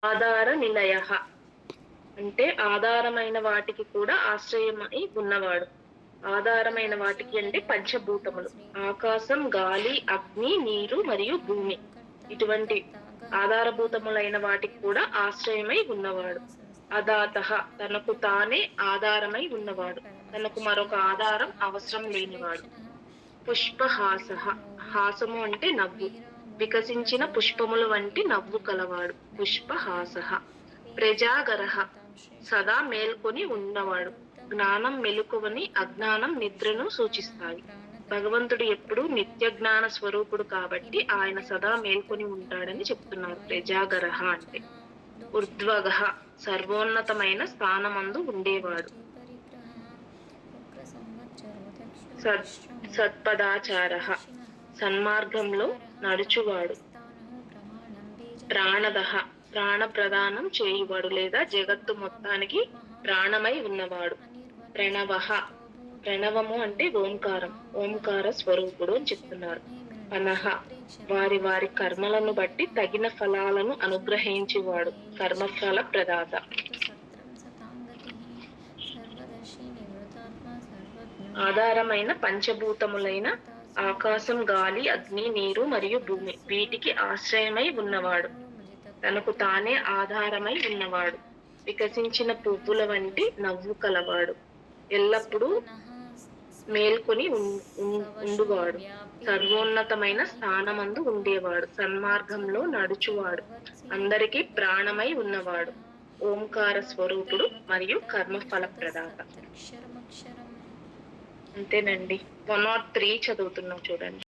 ఆధార నిలయ అంటే ఆధారమైన వాటికి కూడా ఆశ్రయమై ఉన్నవాడు. ఆధారమైన వాటికి అంటే పంచభూతములు. ఆకాశం, గాలి, అగ్ని, నీరు మరియు భూమి. ఇటువంటి ఆధారభూతములైన వాటికి కూడా ఆశ్రయమై ఉన్నవాడు. అదాతః తనకు తానే ఆధారమై ఉన్నవాడు. తనకు మరొక ఆధారం అవసరం లేనివాడు. పుష్పహాసః హాసము అంటే నవ్వు. వికసించిన పుష్పముల వంటి నవ్వు కలవాడు. పుష్పహాసః. ప్రజాగరః సదా మేల్కొని ఉన్నవాడు. జ్ఞానం మెలకువని, అజ్ఞానం నిద్రను సూచిస్తాయి. భగవంతుడు ఎప్పుడూ నిత్య జ్ఞాన స్వరూపుడు కాబట్టి ఆయన సదా మేల్కొని ఉంటాడని చెప్తున్నారు. ప్రజాగరః అంటే. ఊర్ధ్వగః సర్వోన్నతమైన స్థానమందు ఉండేవాడు. సత్పదాచారః సన్మార్గంలో నడుచువాడు. ప్రాణదః ప్రాణ ప్రదానం చేయువాడు లేదా జగత్తు మొత్తానికి ప్రాణమై ఉన్నవాడు. ప్రణవః ప్రణవము అంటే ఓంకారం. ఓంకార స్వరూపుడు అని చెప్తున్నారు. పనః వారి వారి కర్మలను బట్టి తగిన ఫలాలను అనుగ్రహించేవాడు. కర్మఫల ప్రదాత. ఆధారమైన పంచభూతములైన ఆకాశం, గాలి, అగ్ని, నీరు మరియు భూమి వీటికి ఆశ్రయమై ఉన్నవాడు. తనకు తానే ఆధారమై ఉన్నవాడు. వికసించిన పువ్వుల వంటి నవ్వు కలవాడు. ఎల్లప్పుడూ మేల్కొని ఉండువాడు. సర్వోన్నతమైన స్థానమందు ఉండేవాడు. సన్మార్గంలో నడుచువాడు. అందరికీ ప్రాణమై ఉన్నవాడు. ఓంకార స్వరూపుడు మరియు కర్మఫల ప్రదాత. అంతేనండి. 103 చదువుతున్నాం చూడండి.